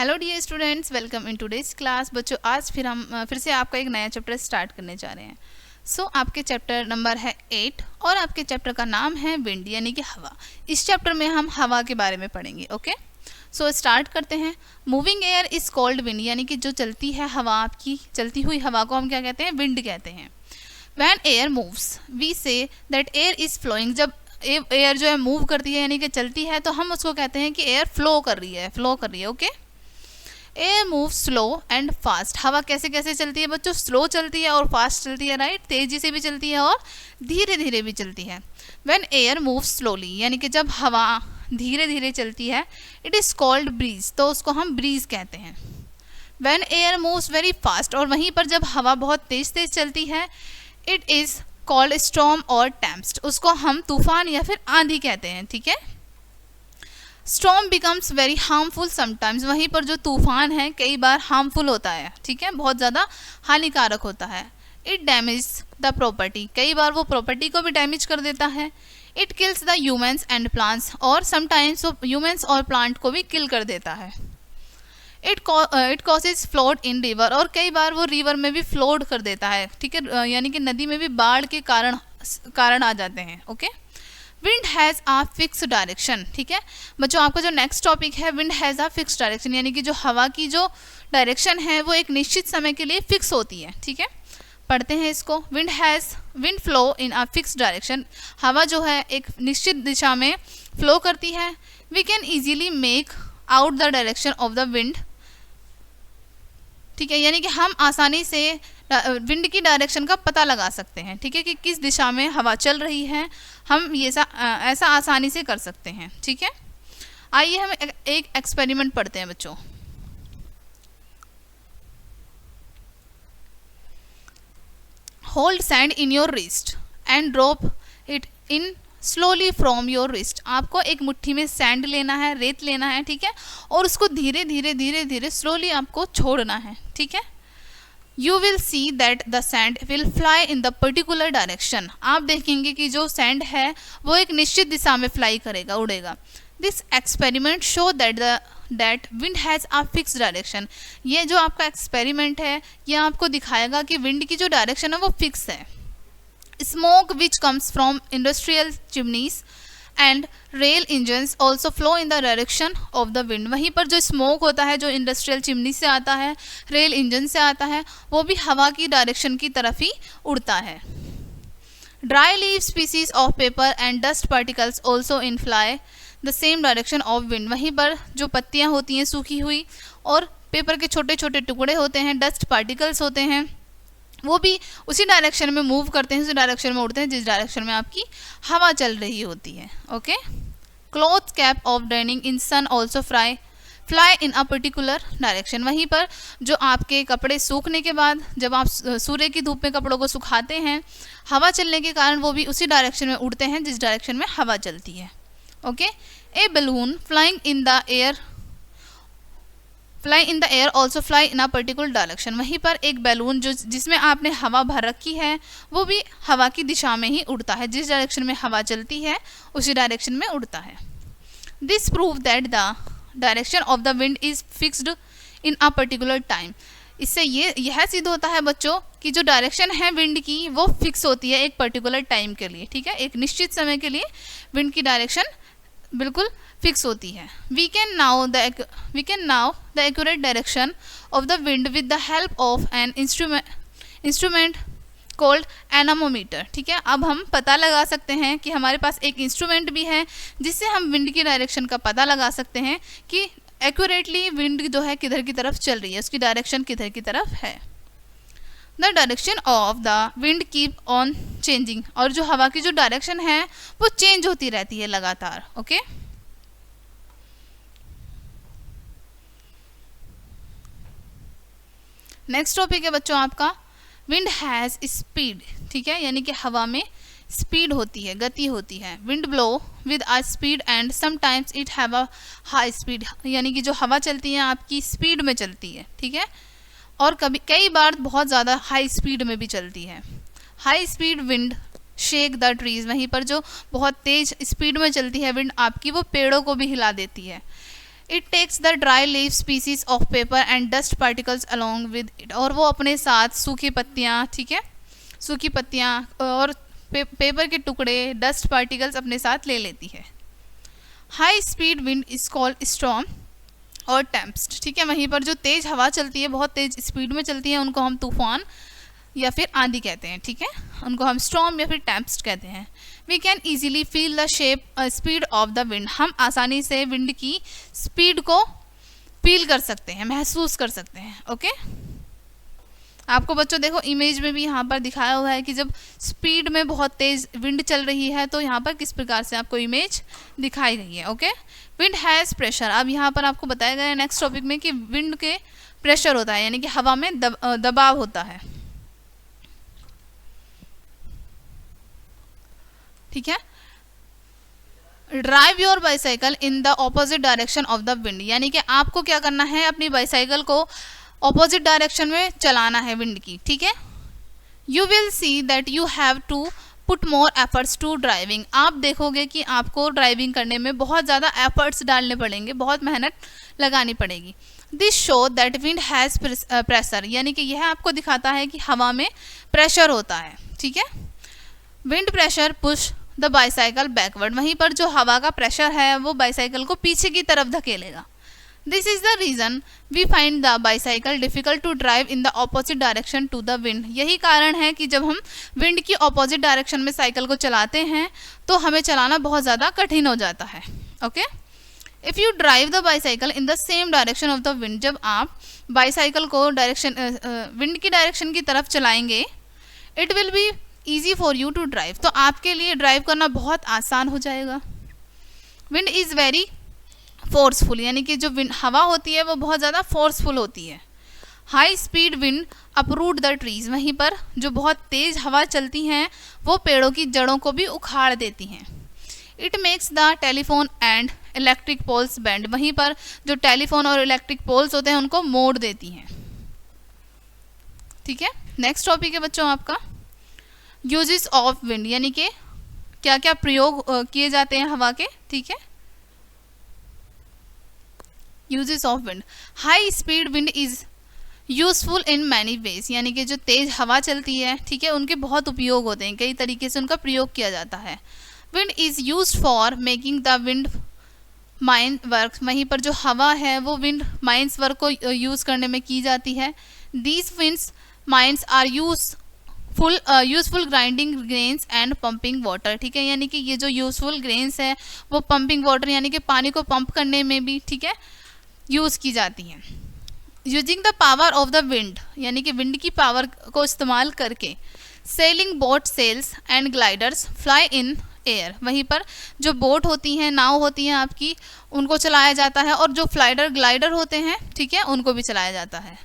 Hello dear students, welcome in today's class. बच्चों, आज फिर से आपका एक नया चैप्टर स्टार्ट करने जा रहे हैं। आपके चैप्टर नंबर है 8 और आपके चैप्टर का नाम है विंड यानी कि हवा। इस चैप्टर में हम हवा के बारे में पढ़ेंगे। ओके, स्टार्ट करते हैं। Moving air is called wind यानी कि जो चलती है हवा, आपकी चलती हुई हवा को हम क्या कहते हैं? विंड कहते हैं। When air moves we say that air is flowing. जब एयर जो है मूव करती है यानी कि चलती है, तो हम उसको कहते हैं कि एयर फ्लो कर रही है। Okay, air move slow and fast. हवा कैसे कैसे चलती है बच्चों? स्लो चलती है और फास्ट चलती है, राइट। तेजी से भी चलती है और धीरे धीरे भी चलती है। व्हेन एयर मूव स्लोली यानी कि जब हवा धीरे धीरे चलती है, इट इज़ कॉल्ड ब्रीज, तो उसको हम ब्रीज कहते हैं। When air moves very fast, और वहीं पर जब हवा बहुत तेज तेज चलती है, इट इज़ कॉल्ड स्टॉर्म और टेम्पेस्ट, उसको हम तूफान या फिर आंधी कहते हैं। ठीक है। Storm becomes very harmful sometimes, वहीं पर जो तूफान है कई बार हार्मफुल होता है। ठीक है, बहुत ज़्यादा हानिकारक होता है। इट डैमेज द प्रॉपर्टी, कई बार वो प्रॉपर्टी को भी डैमेज कर देता है। It kills the humans and plants, और समटाइम्स वो ह्यूमन्स और प्लांट को भी किल कर देता है। It causes flowed in river, और कई बार वो रिवर में भी फ्लोड कर देता है। ठीक है, यानी कि नदी में भी बाढ़ के कारण आ जाते हैं। Okay, wind has a fix direction. ठीक है बच्चों, आपका जो नेक्स्ट टॉपिक है wind has a fix direction, यानी कि जो हवा की जो डायरेक्शन है वो एक निश्चित समय के लिए फिक्स होती है। ठीक है, पढ़ते हैं इसको। Wind flow in a fix direction, हवा जो है एक निश्चित दिशा में फ्लो करती है। We can easily make out the direction of the wind. ठीक है, यानी कि हम आसानी से विंड की डायरेक्शन का पता लगा सकते हैं। ठीक है, कि किस दिशा में हवा चल रही है, हम ये ऐसा आसानी से कर सकते हैं। ठीक है, आइए हम एक एक्सपेरिमेंट पढ़ते हैं बच्चों। Hold sand in your wrist and drop it in slowly from your wrist. आपको एक मुट्ठी में सैंड लेना है, रेत लेना है। ठीक है, और उसको धीरे धीरे धीरे धीरे स्लोली आपको छोड़ना है। ठीक है, you will see that the sand will fly in the particular direction. आप देखेंगे कि जो सैंड है वो एक निश्चित दिशा में फ्लाई करेगा, उड़ेगा। This experiment show that wind has a fix direction. ये जो आपका एक्सपेरिमेंट है ये आपको दिखाएगा कि विंड की जो डायरेक्शन है वो फिक्स है। Smoke which comes from industrial chimneys and rail engines also flow in the direction of the wind. वहीं पर जो स्मोक होता है जो इंडस्ट्रियल चिमनी से आता है, रेल इंजन से आता है, वो भी हवा की डायरेक्शन की तरफ ही उड़ता है। Dry leave species of paper and dust particles also in fly the same direction of wind. वहीं पर जो पत्तियाँ होती हैं सूखी हुई और पेपर के छोटे छोटे टुकड़े होते हैं, डस्ट पार्टिकल्स होते हैं, वो भी उसी डायरेक्शन में मूव करते हैं, उसी डायरेक्शन में उड़ते हैं जिस डायरेक्शन में आपकी हवा चल रही होती है। Okay, cloth cap of draining in sun also fly in a particular direction. वहीं पर जो आपके कपड़े सूखने के बाद जब आप सूर्य की धूप में कपड़ों को सुखाते हैं, हवा चलने के कारण वो भी उसी डायरेक्शन में उड़ते हैं जिस डायरेक्शन में हवा चलती है। Okay, A balloon flying in the air also fly in a particular direction. वहीं पर एक बैलून जिसमें आपने हवा भर रखी है वो भी हवा की दिशा में ही उड़ता है, जिस डायरेक्शन में हवा चलती है उसी डायरेक्शन में उड़ता है। This prove that the direction of the wind is fixed in a particular time. इससे यह सिद्ध होता है बच्चों कि जो डायरेक्शन है विंड की वो फिक्स होती है एक पर्टिकुलर टाइम के लिए। ठीक है, एक निश्चित समय के लिए विंड की डायरेक्शन बिल्कुल फिक्स होती है। We can now the accurate direction of the wind with the help of an instrument called anemometer. ठीक है, अब हम पता लगा सकते हैं कि हमारे पास एक इंस्ट्रूमेंट भी है जिससे हम विंड की डायरेक्शन का पता लगा सकते हैं कि एक्यूरेटली विंड जो है किधर की तरफ चल रही है, उसकी डायरेक्शन किधर की तरफ है। The direction of the wind keep on changing, और जो हवा की जो डायरेक्शन है वो चेंज होती रहती है लगातार। ओके, नेक्स्ट टॉपिक है बच्चों आपका विंड हैज़ स्पीड। ठीक है, यानी कि हवा में स्पीड होती है, गति होती है। Wind blow with a speed and sometimes it have a high speed, यानी कि जो हवा चलती है आपकी स्पीड में चलती है। ठीक है, और कई बार बहुत ज़्यादा हाई स्पीड में भी चलती है। High speed wind shake the trees, वहीं पर जो बहुत तेज स्पीड में चलती है विंड आपकी वो पेड़ों को भी हिला देती है। It takes the dry leaves pieces of paper and dust particles along with it, और वो अपने साथ सूखी पत्तियाँ, ठीक है, सूखी पत्तियाँ और पेपर के टुकड़े, डस्ट पार्टिकल्स अपने साथ ले लेती है। High speed wind is called storm और टेम्पेस्ट, ठीक है। वहीं पर जो तेज़ हवा चलती है, बहुत तेज़ स्पीड में चलती है, उनको हम तूफान या फिर आंधी कहते हैं, ठीक है। उनको हम स्टॉर्म या फिर टेम्पेस्ट कहते हैं। We can easily feel the shape speed of the wind, हम आसानी से विंड की स्पीड को फील कर सकते हैं, महसूस कर सकते हैं। ओके, आपको बच्चों देखो इमेज में भी यहाँ पर दिखाया हुआ है कि जब स्पीड में बहुत तेज़ विंड चल रही है तो यहाँ पर किस प्रकार से आपको इमेज दिखाई गई है। ओके, विंड हैज़ प्रेशर, अब यहाँ पर आपको बताया गया है नेक्स्ट टॉपिक में कि विंड के प्रेशर होता है, यानी कि हवा में दबाव होता है, ठीक है। Drive your bicycle in the opposite direction of the wind, यानी कि आपको क्या करना है, अपनी बाईसाइकिल को ऑपोजिट डायरेक्शन में चलाना है विंड की, ठीक है। You will see that you have to put more efforts to driving, आप देखोगे कि आपको ड्राइविंग करने में बहुत ज़्यादा एफर्ट्स डालने पड़ेंगे, बहुत मेहनत लगानी पड़ेगी। This show that wind has pressure, यानी कि यह आपको दिखाता है कि हवा में प्रेशर होता है, ठीक है। Wind pressure push the bicycle backward, वहीं पर जो हवा का प्रेशर है वो बाईसाइकिल को पीछे की तरफ धकेलेगा। This is the reason we find the bicycle difficult to drive in the opposite direction to the wind, यही कारण है कि जब हम विंड की ऑपोजिट डायरेक्शन में साइकिल को चलाते हैं तो हमें चलाना बहुत ज़्यादा कठिन हो जाता है। Okay, if you drive the bicycle in the same direction of the wind, जब आप बाईसाइकिल को विंड की डायरेक्शन की तरफ चलाएंगे, it will be easy for you to drive, तो आपके लिए ड्राइव करना बहुत आसान हो जाएगा। विंड इज़ वेरी फोर्सफुल, यानी कि जो विंड हवा होती है वो बहुत ज़्यादा फोर्सफुल होती है। High speed wind uproot the trees, वहीं पर जो बहुत तेज़ हवा चलती हैं वो पेड़ों की जड़ों को भी उखाड़ देती हैं। It makes the telephone and electric poles bend, वहीं पर जो टेलीफोन और इलेक्ट्रिक पोल्स होते हैं उनको मोड़ देती हैं, ठीक है। नेक्स्ट टॉपिक है बच्चों आपका यूजेस ऑफ विंड, यानी कि क्या क्या प्रयोग किए जाते हैं हवा के, ठीक है। Uses of wind, high speed wind is useful in many ways, यानी कि जो तेज़ हवा चलती है, ठीक है, उनके बहुत उपयोग होते हैं, कई तरीके से उनका प्रयोग किया जाता है। Wind is use for making the wind mine work, वहीं पर जो हवा है वो विंड माइंस वर्क को यूज़ करने में की जाती है। These winds mines are useful grinding grains and pumping water, ठीक है, यानी कि ये जो यूजफुल ग्रेन्स है वो पंपिंग वाटर यानी कि पानी को पंप करने में भी, ठीक है, यूज़ की जाती हैं। Using the power of the wind, यानी कि विंड की पावर को इस्तेमाल करके sailing boat sails and gliders fly in air, वहीं पर जो बोट होती हैं, नाव होती हैं आपकी, उनको चलाया जाता है, और जो ग्लाइडर होते हैं, ठीक है, उनको भी चलाया जाता है।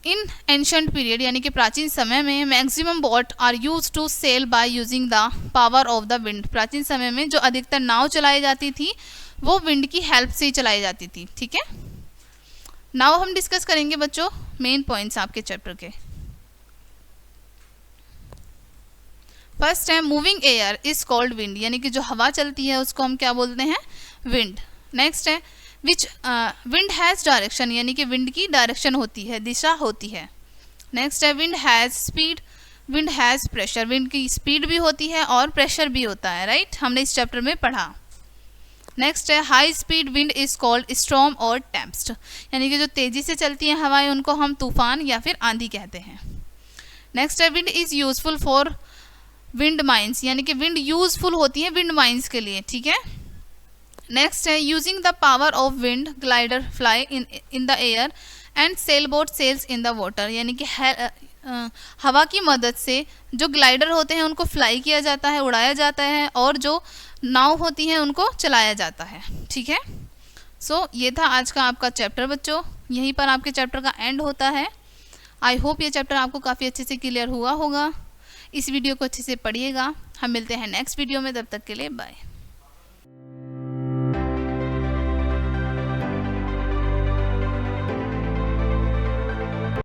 इन एंशंट पीरियड, यानी कि प्राचीन समय में maximum boat are use to sail by using the power of the wind, प्राचीन समय में जो अधिकतर नाव चलाई जाती थी वो विंड की हेल्प से ही चलाई जाती थी, ठीक है। नाउ हम डिस्कस करेंगे बच्चों मेन पॉइंट्स आपके चैप्टर के। फर्स्ट है moving air is called wind, यानी कि जो हवा चलती है उसको हम क्या बोलते हैं, विंड। नेक्स्ट है विच विंड हैज़ डायरेक्शन, यानी कि विंड की डायरेक्शन होती है, दिशा होती है। नेक्स्ट है wind has speed, wind has pressure, wind की स्पीड भी होती है और प्रेशर भी होता है, राइट, हमने इस चैप्टर में पढ़ा। नेक्स्ट है high speed wind is called storm और टेम्पेस्ट, यानी कि जो तेज़ी से चलती हैं हवाएं उनको हम तूफान या फिर आंधी कहते हैं। नेक्स्ट है wind is useful for wind mines, यानी कि विंड यूजफुल होती है विंड माइंस के लिए, ठीक है। नेक्स्ट है using the power of wind glider fly in the air and sail boat sails in the water, यानी कि हवा की मदद से जो ग्लाइडर होते हैं उनको फ्लाई किया जाता है, उड़ाया जाता है, और जो नाव होती हैं उनको चलाया जाता है, ठीक है। सो ये था आज का आपका चैप्टर बच्चों, यहीं पर आपके चैप्टर का एंड होता है। आई होप ये चैप्टर आपको काफ़ी अच्छे से क्लियर हुआ होगा। इस वीडियो को अच्छे से पढ़िएगा। हम मिलते हैं नेक्स्ट वीडियो में, तब तक के लिए बाय।